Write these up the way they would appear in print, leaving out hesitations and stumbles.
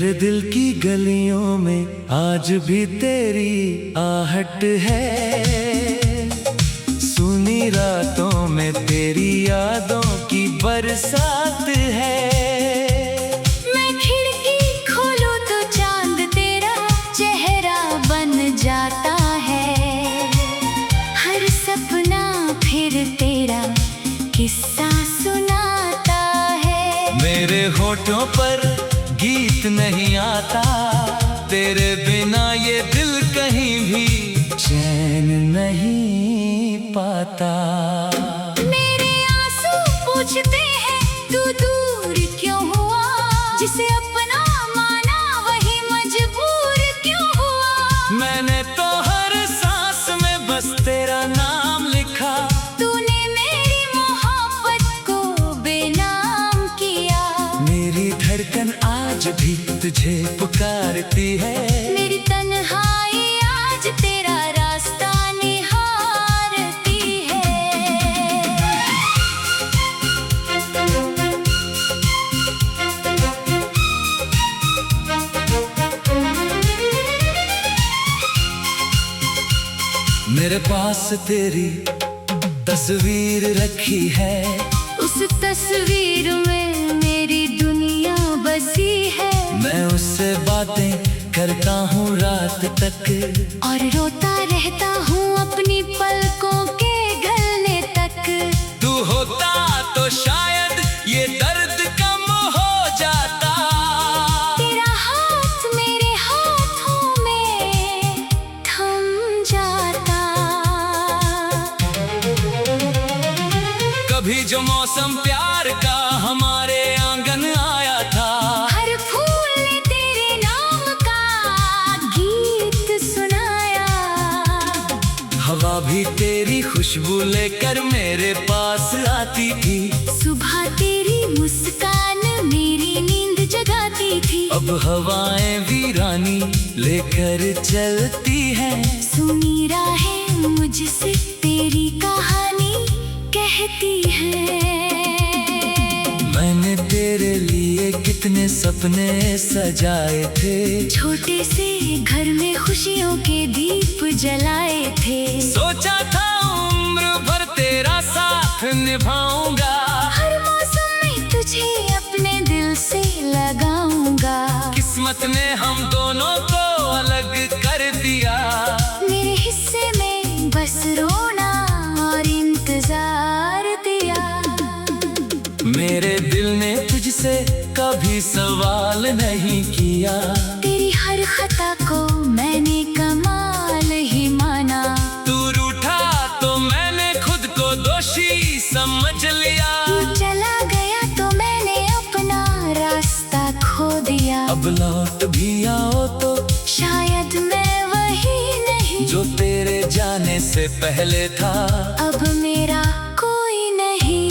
मेरे दिल की गलियों में आज भी तेरी आहट है। सुनी रातों में तेरी यादों की बरसात है। मैं खिड़की खोलूं तो चांद तेरा चेहरा बन जाता है। हर सपना फिर तेरा किस्सा सुनाता है। मेरे होठों पर गीत नहीं आता, तेरे बिना ये दिल कहीं भी चैन नहीं पाता। मेरे आंसू पूछते हैं तू दूर क्यों हुआ, जिसे अपना माना वही मजबूर क्यों हुआ। मैंने तो हर सांस में बस तेरा नाम लिखा, तूने मेरी मोहब्बत को बेनाम किया। मेरी धड़कन आज भी तुझे पुकारती है। मेरी तन्हाई आज तेरा रास्ता निहारती है। मेरे पास तेरी तस्वीर रखी है, उस तस्वीर में मेरी दुनिया बसी है। मैं उससे बातें करता हूँ रात तक, और रोता रहता हूँ अपनी पलकों के गलने तक। तू होता तो शायद ये दर्द कम हो जाता। तेरा हाथ मेरे हाथों में थम जाता। कभी जो मौसम प्यार का हमारे आंगन आया था, हर फूल ने तेरे नाम का गीत सुनाया। हवा भी तेरी खुशबू लेकर मेरे पास आती थी। सुबह तेरी मुस्कान मेरी नींद जगाती थी। अब हवाएं वीरानी लेकर चलती हैं। सुनी राहें मुझसे तेरी कहानी कहती है। मैंने तेरे लिए कितने सपने सजाए थे, छोटे से घर में खुशियों के दीप जलाए थे। सोचा था उम्र भर तेरा साथ निभाऊंगा। हर मौसम में तुझे अपने दिल से लगाऊंगा। किस्मत ने हम दोनों को अलग कर दिया। मेरे हिस्से में बस रोना और इंतजार दिया। मेरे दिल ने तुझसे कभी सवाल नहीं किया। तेरी हर खता को मैंने कमाल ही माना। तू रूठा तो मैंने खुद को दोषी समझ लिया। तू चला गया तो मैंने अपना रास्ता खो दिया। अब लौट भी आओ तो शायद मैं वही नहीं जो तेरे जाने से पहले था। अब मेरा कोई नहीं।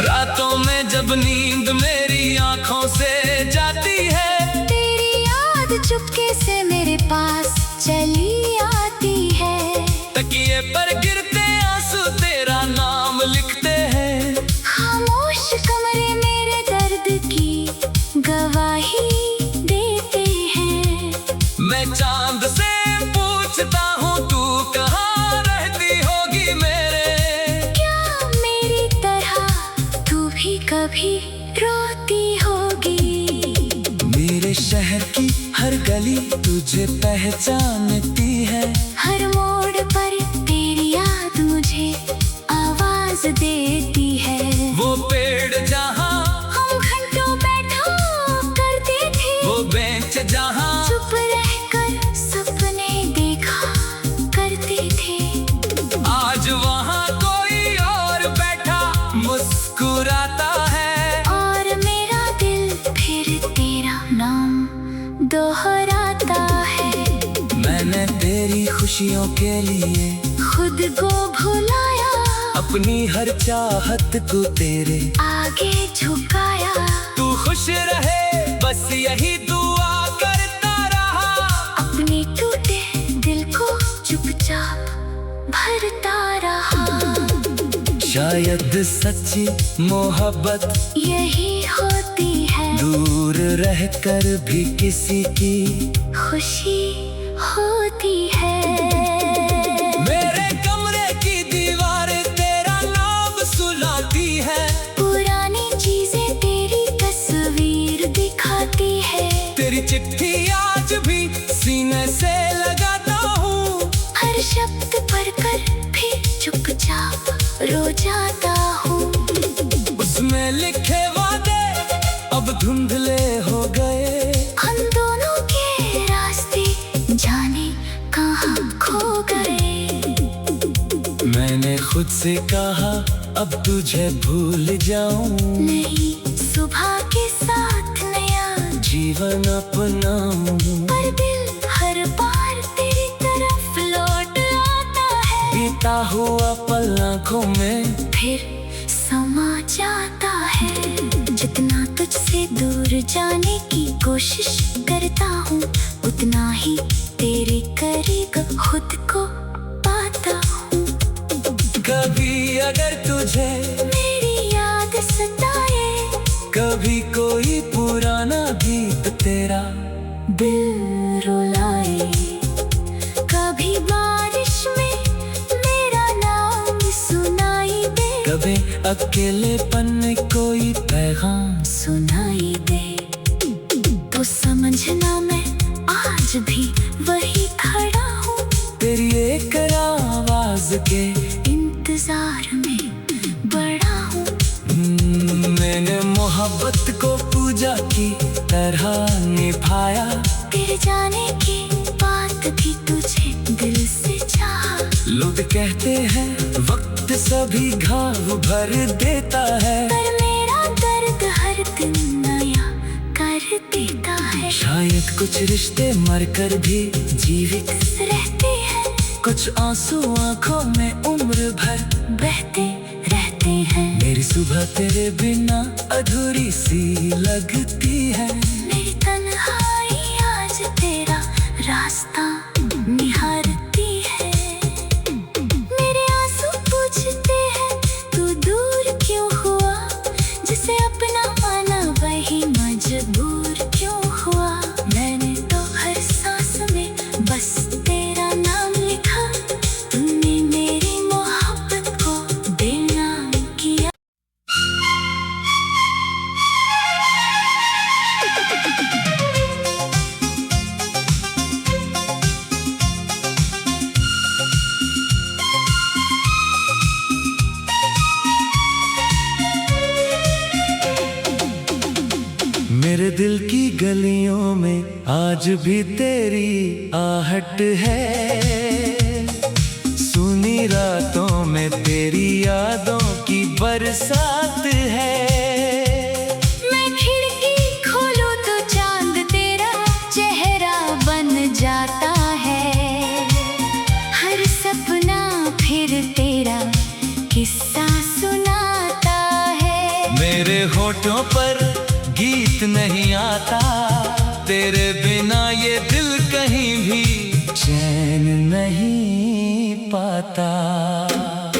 रातों में जब नींद मेरी आंखों से जाती है, तेरी याद चुपके से मेरे पास चली आती है। तकिए पर गिरते आंसू तेरा नाम लिखते हैं। खामोश कमरे मेरे दर्द की गवाही देते हैं। मैं चांद से पूछता हूँ तू कहाँ रहती होगी मेरे। क्या मेरी तरह तू भी कभी रोती होगी। मेरे शहर की हर गली तुझे पहचानती है। हर मोड़ पर तेरी याद मुझे आवाज देती है। वो पेड़ जहाँ हम घंटों बैठा करते थे, वो बेंच जहाँ चुप रहकर सपने देखा करते थे। आज वहाँ कोई और बैठा मुस्कुराता है। और मेरा दिल फिर तेरा नाम दोहराता है। मैंने तेरी खुशियों के लिए खुद को भुलाया, अपनी हर चाहत को तेरे आगे झुकाया। तू खुश रहे बस यही दुआ करता रहा। अपने टूटे दिल को चुपचाप भरता रहा। शायद सच्ची मोहब्बत यही होती है। दूर दूर रहकर भी किसी की खुशी होती है। मेरे कमरे की दीवारें तेरा नाम सुलाती है। पुरानी चीजें तेरी तस्वीर दिखाती है। तेरी चिट्ठी आज भी सीने से लगाता हूँ। हर शब्द पढ़कर भी चुपचाप रो जाता हूँ। उसमें लिखे वादे अब धुंधले हो गए। हम दोनों के रास्ते जाने कहाँ खो गए। मैंने खुद से कहा अब तुझे भूल जाऊं। नहीं, सुबह के साथ नया जीवन अपनाऊं। पर दिल हर बार तेरी तरफ लौट आता है। बीता हुआ पल आँखों में फिर समा जाता है। जितना तुझसे दूर जाने की कोशिश करता हूँ, उतना ही तेरे करीब खुद को पाता हूँ। कभी अगर तुझे मेरी याद सताए, कभी कोई पुराना गीत तेरा दिल रुलाए, कभी बारिश में मेरा नाम सुनाई दे, कभी अकेलेपन में कोई पैगाम सुनाई दे, तो समझना मैं आज भी वही खड़ा हूँ। तेरी एक आवाज के इंतजार में बड़ा हूँ। मैंने मोहब्बत को पूजा की तरह निभाया। तेरे जाने की बात भी तुझे दिल से चाहा। लोग कहते हैं वक्त सभी घाव भर देता है, पर मेरा दर्द हर दिन नया कर देता है। शायद कुछ रिश्ते मरकर भी जीवित रहते हैं, कुछ आंसू आंखों में उम्र भर बहते रहते हैं। मेरी सुबह तेरे बिना अधूरी सी लगती है। मेरी तन्हाई आज तेरा रास्ता निहारती है। मेरे आंसू पूछते हैं तू दूर क्यों हुआ, जिसे अपना माना वही मजबूर क्यों हुआ। मैंने तो हर सांस में बस तेरा नाम लिखा, तूने मेरी मोहब्बत को बेनाम किया। मेरे दिल की गलियों में आज भी तेरी आहट है। सुनी रातों में तेरी यादों की बरसात है। मैं खिड़की खोलूं तो चांद तेरा चेहरा बन जाता है। हर सपना फिर तेरा किस्सा सुनाता है। मेरे होठों पर गीत नहीं आता, तेरे बिना ये दिल कहीं भी चैन नहीं पाता।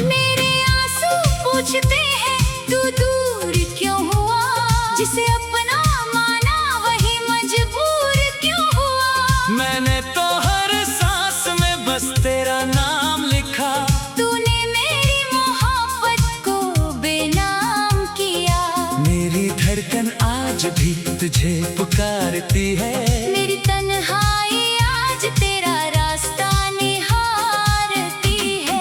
मेरे आंसू पूछते हैं तू दूर क्यों हुआ, जिसे अपना माना वही मजबूर क्यों हुआ। मैंने तो हर सांस में बस तेरा नाम लिखा, तूने मेरी मोहब्बत को बेनाम किया। मेरी धड़कन आज भी तुझे पुकारती है। मेरी तन्हाई आज तेरा रास्ता निहारती है।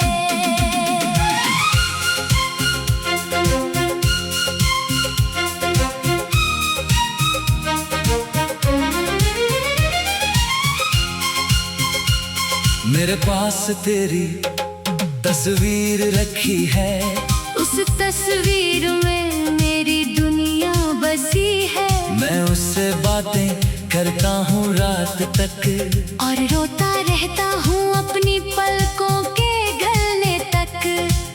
मेरे पास तेरी तस्वीर रखी है। उस तस्वीर में मेरी दुनिया बसी है। मैं उससे बातें करता हूँ रात तक, और रोता रहता हूँ अपनी पलकों के गलने तक।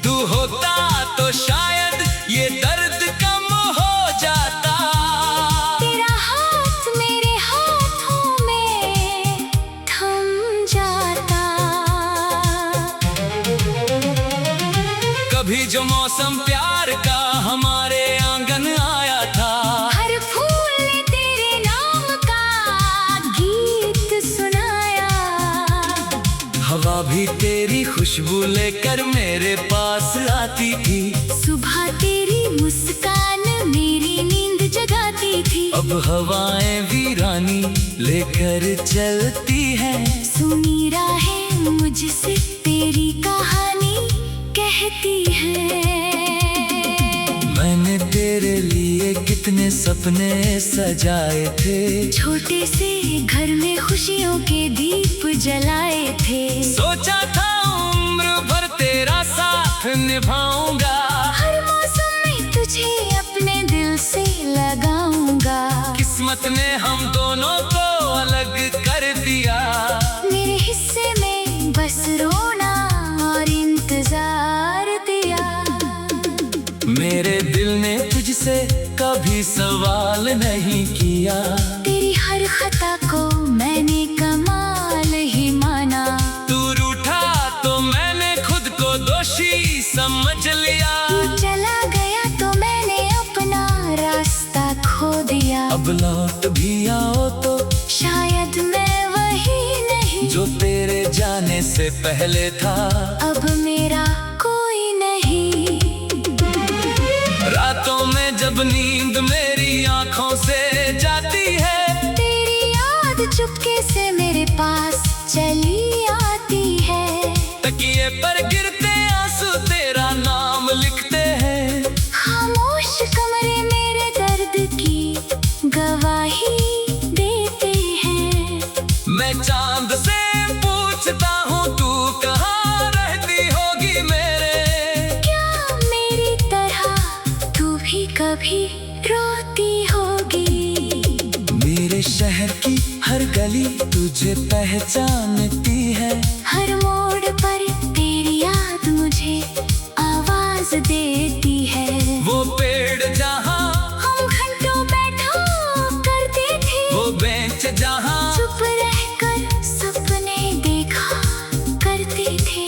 तू होता तो शायद ये दर्द कम हो जाता। तेरा हाथ मेरे हाथों में थम जाता। कभी जो मौसम प्यार का हमारे आंगन आया था, हर फूल ने तेरे खुशबू लेकर मेरे पास आती थी। सुबह तेरी मुस्कान मेरी नींद जगाती थी। अब हवाएं वीरानी लेकर चलती हैं। सुनी राहें मुझसे तेरी कहानी कहती है। मैंने तेरे लिए कितने सपने सजाए थे। छोटे से घर में खुशियों के दीप जलाए थे। सोचा था उम्र भर तेरा साथ निभाऊंगा। हर मौसम में तुझे अपने दिल से लगाऊंगा। किस्मत ने हम दोनों को अलग कर दिया। मेरे हिस्से में बस रोना और इंतजार दिया। मेरे दिल ने तुझसे कभी सवाल नहीं किया। तेरी हर खता को मैंने कमाल ही माना। तू रूठा तो मैंने खुद को दोषी समझ लिया। तू चला गया तो मैंने अपना रास्ता खो दिया। अब लौट भी आओ तो शायद मैं वही नहीं जो तेरे जाने से पहले था। अब मेरा कोई नहीं। रातों में जब नींद मेरी आंखों से जाती है। तेरी याद चुपके से मेरे पास चली आती है। तकिए पर गिरते आंसू तेरा नाम लिखते हैं। खामोश कमरे मेरे दर्द की गवाही देते हैं। मैं चांद से पूछता हूँ तू कहाँ रहती होगी मेरे। क्या मेरी तरह तू भी कभी रोती होगी। मेरे शहर की हर गली तुझे पहचानती है। हर मोड़ पर तेरी याद मुझे आवाज देती है। वो पेड़ जहाँ हम घंटों बैठा करते थे। वो बेंच जहाँ चुप रहकर सपने देखा करते थे।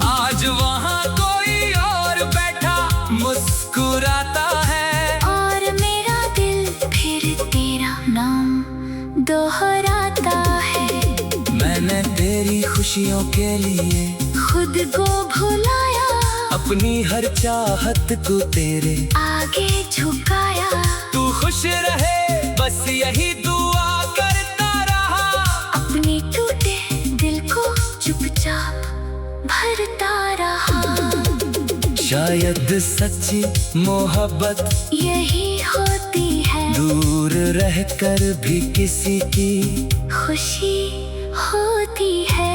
आज वहाँ कोई और बैठा मुस्कुराता है। और मेरा दिल फिर तेरा नाम दोहराता है। मैंने तेरी खुशियों के लिए खुद को भुलाया। अपनी हर चाहत को तेरे आगे झुकाया। तू खुश रहे बस यही दुआ करता रहा। अपने टूटे दिल को चुपचाप भरता रहा। शायद सच्ची मोहब्बत यही होती है। दूर रहकर भी किसी की खुशी होती है।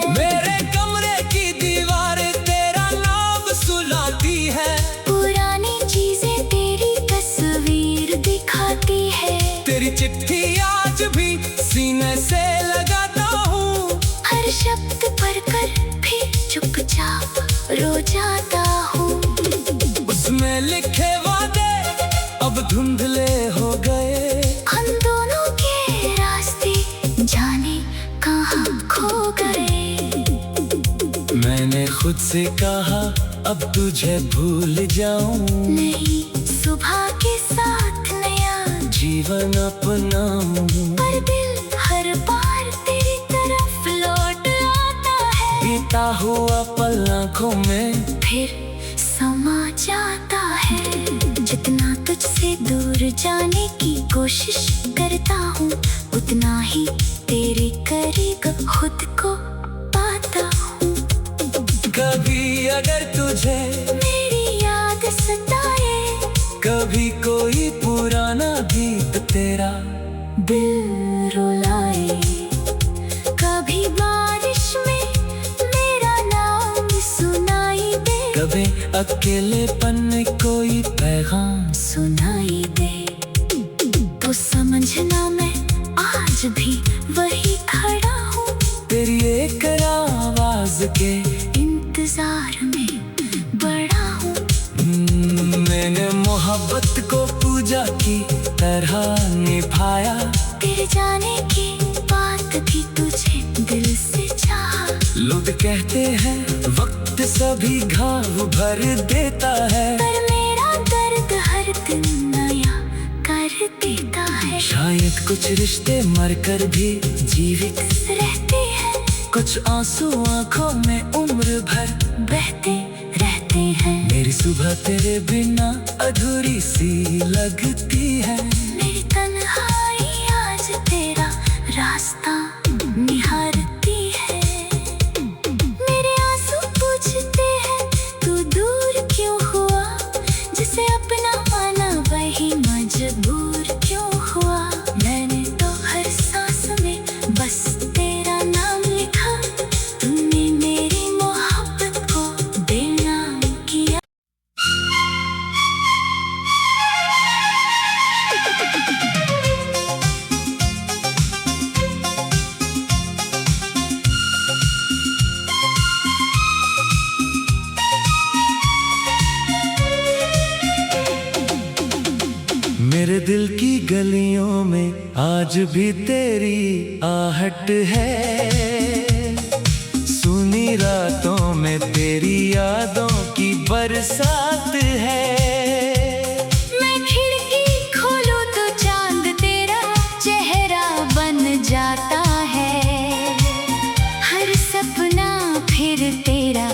मेरे कमरे की दीवारें तेरा नाम सुनाती है। पुरानी चीजें तेरी तस्वीर दिखाती है। तेरी चिट्ठी आज भी सीने से लगाता हूँ। हर शब्द पढ़कर भी चुपचाप रो जाता हूँ। उसमें लिखे वादे अब धुंधले हो गए। हम दोनों के रास्ते जाने कहाँ खो गए। मैंने खुद से कहा अब तुझे भूल जाऊं। नहीं, सुबह के साथ नया जीवन अपनाऊं। पर दिल हर बार तेरी तरफ लौट आता है। बीता हुआ पल आँखों में फिर समा जाता है। जितना तुझसे दूर जाने की कोशिश करता हूँ उतना ही तेरे करीब खुद को पाता हूँ। कभी अगर तुझे मेरी याद सताए। कभी कोई पुराना गीत तेरा दिल रुलाए। कभी बारिश में मेरा नाम सुनाई दे। कभी अकेलेपन में कोई पैगाम सुनाई दे। तो समझना मैं आज भी वही खड़ा हूँ। तेरी एक आवाज के इंतजार में बड़ा हूँ। मैंने मोहब्बत को पूजा की तरह निभाया। तेरे जाने की बात भी तुझे दिल से चाहा। लोग कहते हैं वक्त सभी घाव भर देता है। पर मेरा दर्द हर दिन नया कर देता है। शायद कुछ रिश्ते मरकर भी जीवित रहते हैं। कुछ कुछ आंसू आंखों में उम्र भर बहते रहते हैं। मेरी सुबह तेरे बिना अधूरी सी लगती है। मेरी तन्हाई आज तेरा रास्ता निहारती है। मेरे आंसू पूछते हैं तू दूर क्यों हुआ, जिसे अपना माना वही मजबूर क्यों हुआ। मैंने तो हर सांस में बस तेरा नाम लिखा, तूने मेरी मोहब्बत को बेनाम किया। मेरे दिल की गलियों में आज भी तेरी आहट है। सुनी रातों में तेरी यादों की बरसात है। मैं खिड़की खोलूं तो चांद तेरा चेहरा बन जाता है। हर सपना फिर तेरा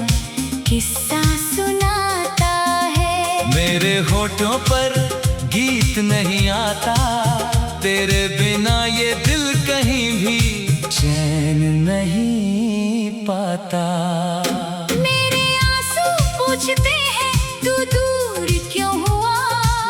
किस्सा सुनाता है। मेरे होठों पर गीत नहीं आता, तेरे बिना ये दिल कहीं भी चैन नहीं पाता। मेरे आंसू पूछते हैं तू दूर क्यों हुआ,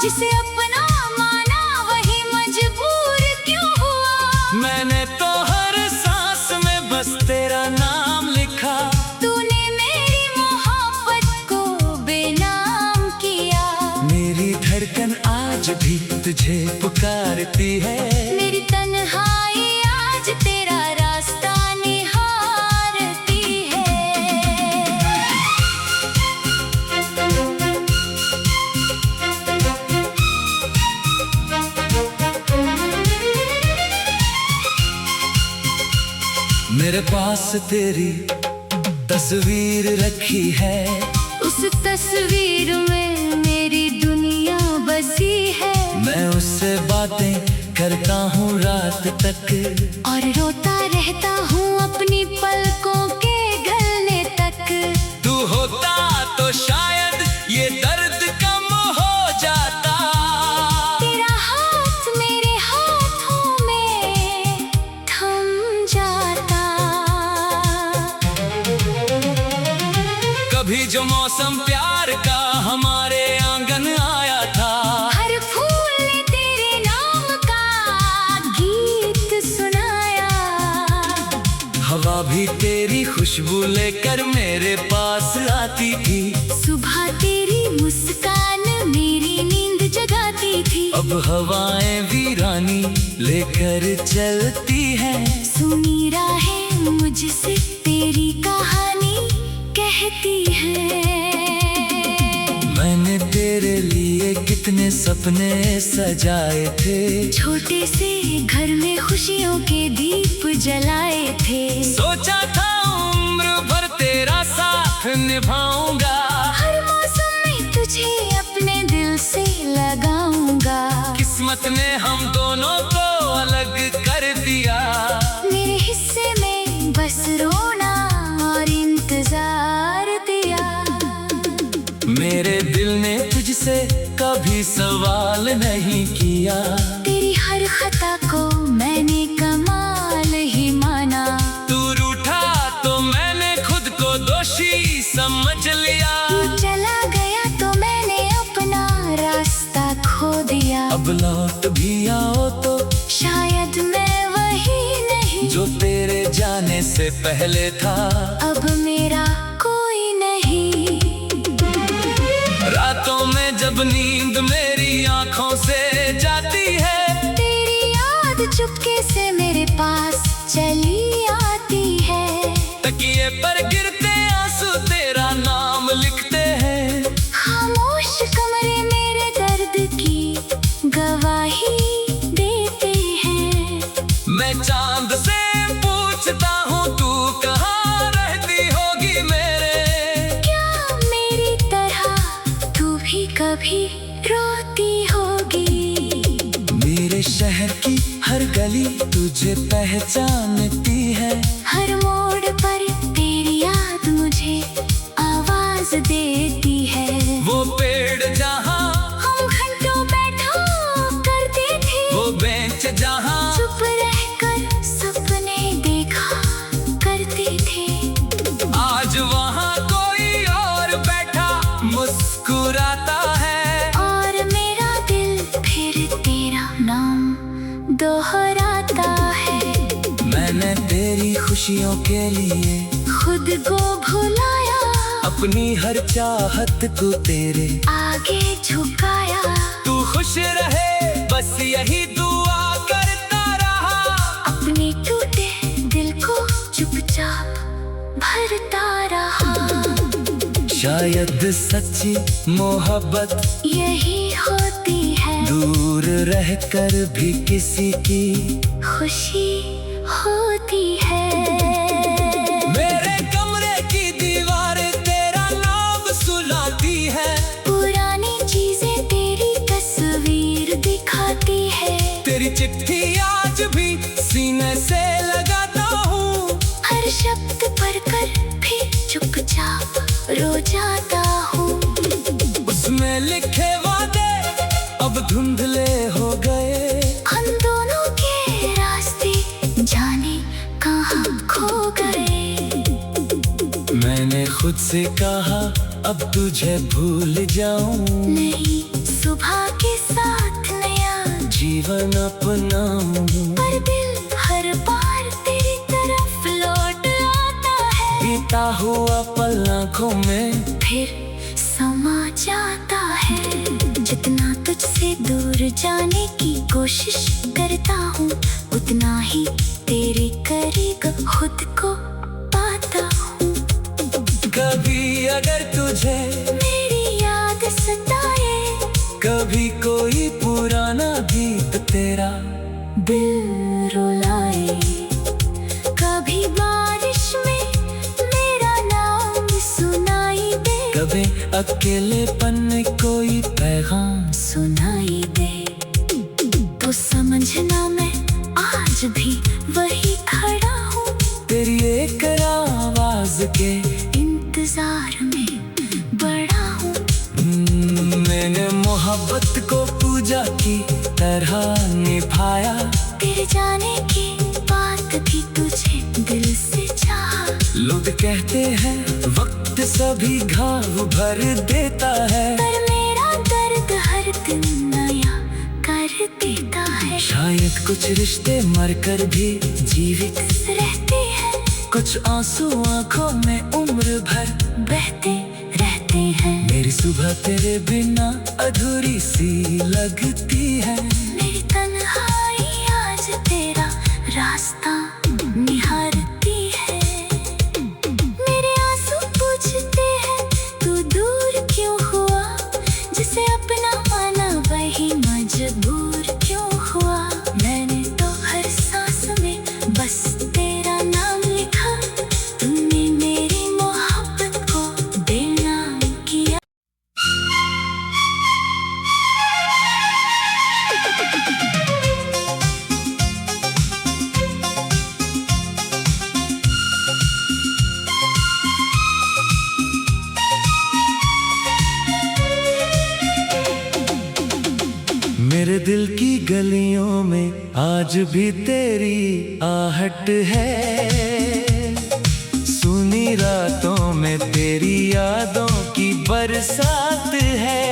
जिसे अपना माना वही मजबूर क्यों हुआ। मैंने तो हर सांस में बस तेरा नाम लिखा, तूने मेरी मोहब्बत को बेनाम किया। मेरी धड़कन आज भी तुझे पुकारती है। मेरी तन्हाई आज तेरा रास्ता निहारती है। मेरे पास तेरी तस्वीर रखी है। उस तस्वीर में मेरी दुनिया बसी है। मैं उससे बातें करता हूँ रात तक, और रोता रहता हूँ अपनी पलकों के गलने तक। तू होता तो शायद ये दर्द कम हो जाता। तेरा हाथ मेरे हाथों में थम जाता। कभी जो मौसम प्यार का हमारे आंगन आया था, हर फूल ने तेरे नाम का गीत सुनाया। हवा भी तेरी खुशबू लेकर मेरे पास आती थी। सुबह तेरी मुस्कान मेरी नींद जगाती थी। अब हवाएं वीरानी लेकर चलती हैं। सुनी राहें मुझसे तेरी कहानी कहती है। मैंने तेरे लिए कितने सपने सजाए थे। छोटे से घर में खुशियों के दीप जलाए थे। सोचा था उम्र भर तेरा साथ निभाऊंगा। हर मौसम में तुझे अपने दिल से लगाऊंगा। किस्मत ने हम दोनों को अलग कर दिया। मेरे हिस्से में बस रोना और इंतजार दिया। मेरे दिल ने तुझसे कभी सवाल नहीं किया। तेरी हर खता को मैंने कमाल ही माना। तू रूठा तो मैंने खुद को दोषी समझ लिया। तू चला गया तो मैंने अपना रास्ता खो दिया। अब लौट भी आओ तो शायद मैं वही नहीं जो तेरे जाने से पहले था। अब मेरा कोई नहीं। रातों में जब नींद मेरी आंखों से जाती है, तेरी याद चुपके से मेरे पास चली आती है। तकिए पर गिरते आंसू तेरा नाम लिखते हैं। खामोश कमरे मेरे दर्द की गवाही देते हैं। मैं चांद से पूछता हूँ तू कहाँ रहती होगी मेरे। क्या मेरी तरह तू भी कभी रोती होगी। मेरे शहर की हर गली तुझे पहचानती है। हर मोड़ पर खुशियों के लिए खुद को भुलाया, अपनी हर चाहत को तेरे आगे झुकाया। तू खुश रहे बस यही दुआ करता रहा, अपने टूटे दिल को चुपचाप भरता रहा। शायद सच्ची मोहब्बत यही होती है, दूर रहकर भी किसी की खुशी होती है। मेरे कमरे की दीवारें तेरा नाम सुनाती है, पुरानी चीजें तेरी तस्वीर दिखाती है। तेरी चिट्ठी आज भी सीने से लगाता हूँ, हर शब्द पढ़कर भी चुपचाप रो जाता हूँ। उसमें लिखे वादे अब धुंधले हो गए, हम दोनों के रास्ते जाने कहाँ खो गए। मैंने खुद से कहा अब तुझे भूल जाऊं, नहीं, सुबह के साथ नया जीवन अपनाऊं। पर दिल हर बार तेरी तरफ लौट आता है। बीता हुआ पल आँखों में फिर समा जाता है। जितना तुझसे दूर जाने की कोशिश करता हूँ, उतना ही तेरे करीब खुद को पाता हूँ। कभी अगर तुझे मेरी याद सताए, कभी कोई पुराना गीत तेरा दिल रुलाए, कभी बारिश में मेरा नाम सुनाई दे, कभी अकेलेपन में कोई पैगाम सुनाई दे, तो समझना मैं आज भी वही खड़ा हूँ। तेरी एक आवाज के इंतजार में बड़ा हूँ। मैंने मोहब्बत को पूजा की तरह निभाया, तेरे जाने की बात भी तुझे दिल से चाहा। लोग कहते हैं वक्त सभी घाव भर देता है, पर मेरा दर्द हर दिन नया कर देता है। शायद कुछ रिश्ते मरकर भी जीवित रहते हैं, कुछ आंसू आंखों में उम्र भर बहते रहते हैं। मेरी सुबह तेरे बिना अधूरी सी लगती है, मेरी तन्हाई आज तेरा रास्ता निहारती है। मेरे आंसू पूछते हैं तू दूर क्यों हुआ, जिसे अपना माना वही मजबूर क्यों हुआ। मैंने तो हर सांस में बस तेरा नाम लिखा, तूने मेरी मोहब्बत को बेनाम किया। मेरे दिल की गलियों में आज भी तेरी आहट है, सुनी रातों में तेरी यादों की बरसात है।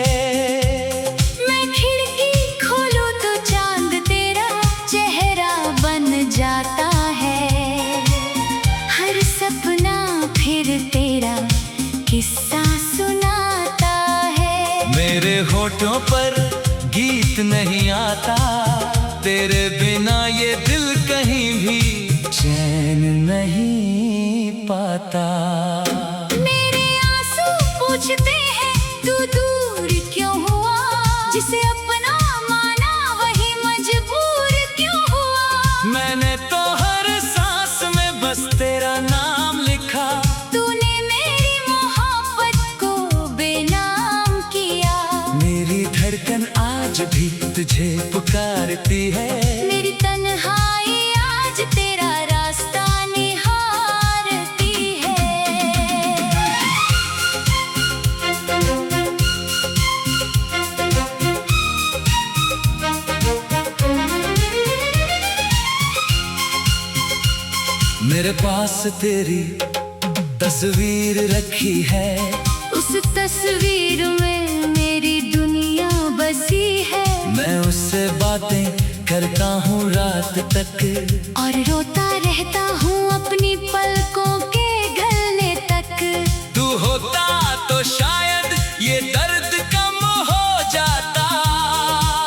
मैं खिड़की खोलूं तो चांद तेरा चेहरा बन जाता है। हर सपना फिर तेरा किस्सा सुनाता है। मेरे होठों पर गीत नहीं आता, तेरे बिना ये दिल कहीं भी चैन नहीं पाता। मेरे आंसू पूछते हैं तू दूर क्यों हुआ, जिसे अपना माना वही मजबूर क्यों हुआ। मैंने तो हर सांस में बस तेरा नाम लिखा, तूने मेरी मोहब्बत को बेनाम किया। मेरी धड़कन आज भी तुझे पुकारती है, मेरी तन्हाई आज तेरा रास्ता निहारती है। मेरे पास तेरी तस्वीर रखी है, उस तस्वीर में मेरी दुनिया बसी है। मैं उससे बातें करता हूँ रात तक, और रोता रहता हूँ अपनी पलकों के गलने तक। तू होता तो शायद ये दर्द कम हो जाता।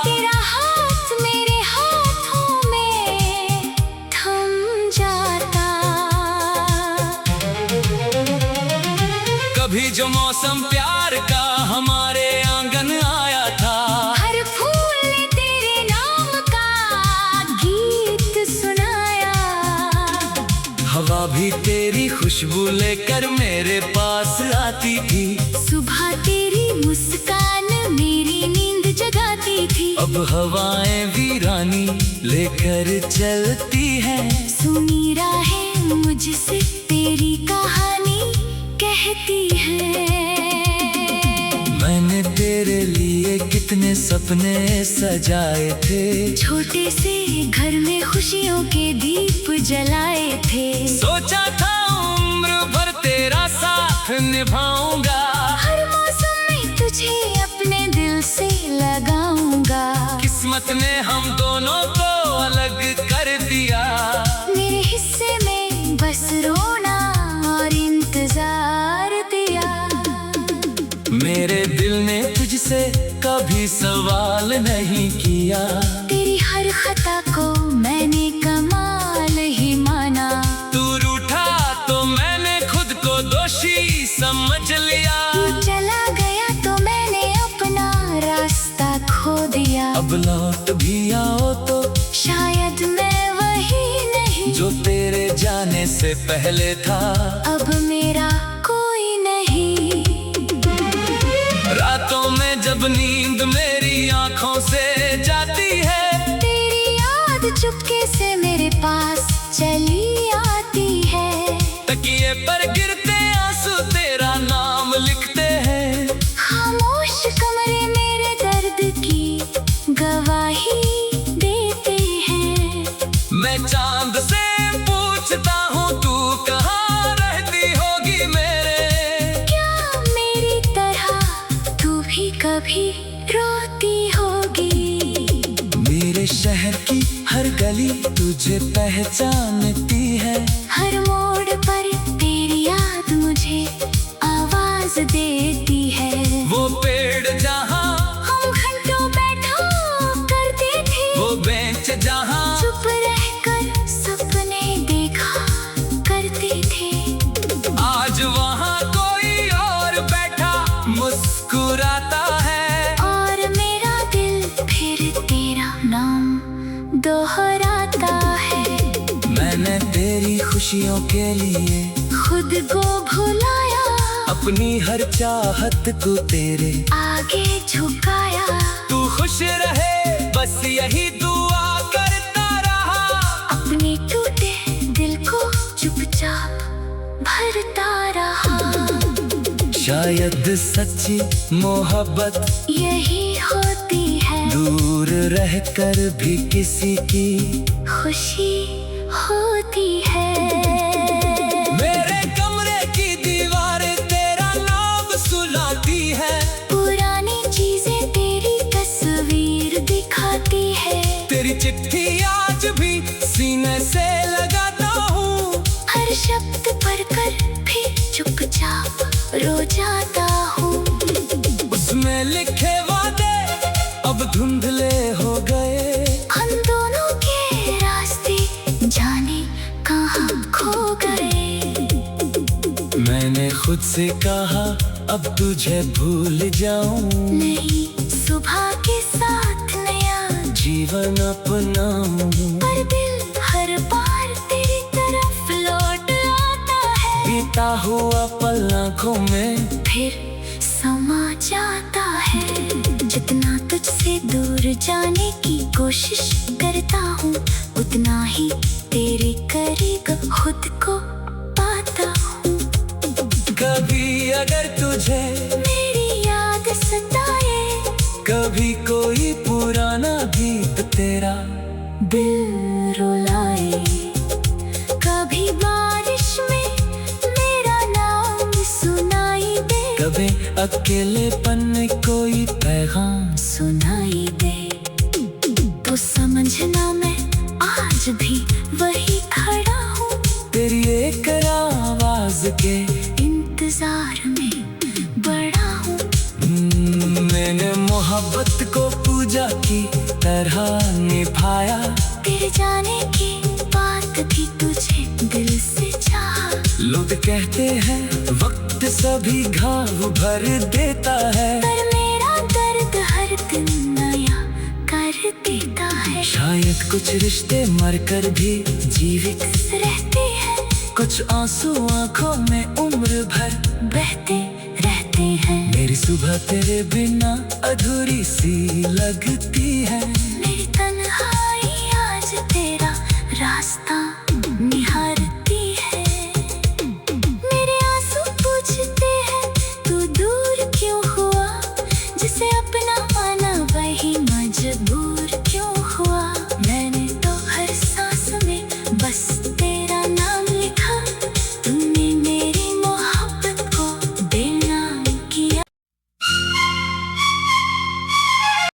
तेरा हाथ मेरे हाथों में थम जाता। कभी जो मौसम प्यार का हमारे आंगन आया था, हर फूल ने तेरे नाम का गीत सुनाया। हवा भी तेरी खुशबू लेकर मेरे पास आती थी। सुबह तेरी मुस्कान मेरी नींद जगाती थी। अब हवाएं वीरानी लेकर चलती हैं। सुनी राहें मुझसे तेरी कहानी कहती है। मैंने तेरे लिए कितने सपने सजाए थे, छोटे से घर में खुशियों के दीप जलाए थे। सोचा था उम्र भर तेरा साथ निभाऊंगा। हर मौसम में तुझे अपने दिल से लगाऊंगा। किस्मत ने हम दोनों को अलग कर दिया। मेरे हिस्से में बस रोना और इंतजार दिया। मेरे दिल ने तुझसे कभी सवाल नहीं किया। तेरी हर खता को मैंने कमाल ही माना। तू रूठा तो मैंने खुद को दोषी समझ लिया। तू चला गया तो मैंने अपना रास्ता खो दिया। अब लौट भी आओ तो शायद मैं वही नहीं जो तेरे जाने से पहले था। अब मेरा कोई नहीं। रातों में जब नींद मेरी आंखों से जाती है, तेरी याद चुपके से मेरे पास चली आती है। तकिए पर गिरते आंसू तेरा नाम लिखते हैं। खामोश कमरे मेरे दर्द की गवाही देते हैं। मैं चांद से पूछता हूँ तू कहाँ रहती होगी मेरे। क्या मेरी तरह तू भी कभी रोती होगी। मेरे शहर की हर गली तुझे पहचानती है। हर मोड़ पर तेरी याद मुझे आवाज देती है। वो पेड़ जहाँ हम घंटों बैठा करते थे, वो बेंच जहाँ चुप रहकर सपने देखा करते थे। आज वहाँ कोई और बैठा मुस्कुराता है। और मेरा दिल फिर तेरा नाम दोहराता है। मैंने तेरी खुशियों के लिए खुद को भुलाया, अपनी हर चाहत को तेरे आगे झुकाया। तू खुश रहे बस यही दुआ करता रहा। अपने टूटे दिल को चुपचाप भरता रहा। शायद सच्ची मोहब्बत यही होती है, दूर रहकर भी किसी की खुशी होती है। मेरे कमरे की दीवारें तेरा नाम सुनाती है। पुरानी चीजें तेरी तस्वीर दिखाती है। तेरी चिट्ठी आज भी सीने से लगाता हूँ। हर शब्द पढ़कर भी चुपचाप रो जाता हूँ। उसमें लिखे वादे अब धुंधले हो गए। हम दोनों के रास्ते जाने कहाँ खो गए। मैंने खुद से कहा अब तुझे भूल जाऊं, नहीं सुबह के साथ नया जीवन अपनाऊं। पर दिल हर बार तेरी तरफ लौट आता है। बीता हुआ पल आँखों में फिर समा जाता है। जितना तुझसे दूर जाने की कोशिश करता हूँ, उतना ही तेरे करीब खुद को पाता हूँ। कभी अगर तुझे मेरी याद सताए, कभी कोई पुराना गीत तेरा दिल रुलाए, कभी बारिश में मेरा नाम सुनाई दे, कभी अकेलेपन में कोई पैगाम सुनाई दे, तो समझना आज भी वही खड़ा हूँ, तेरी एक आवाज के इंतजार में बड़ा हूँ। मैंने मोहब्बत को पूजा की तरह निभाया, तेरे जाने की बात भी तुझे दिल से चाहा। लोग कहते हैं वक्त सभी घाव भर देता है, पर मेरा दर्द हर दिन नया कर देता है। शायद कुछ रिश्ते मरकर भी जीवित रहते हैं, कुछ आंसू आंखों में उम्र भर बहते रहते हैं। मेरी सुबह तेरे बिना अधूरी सी लगती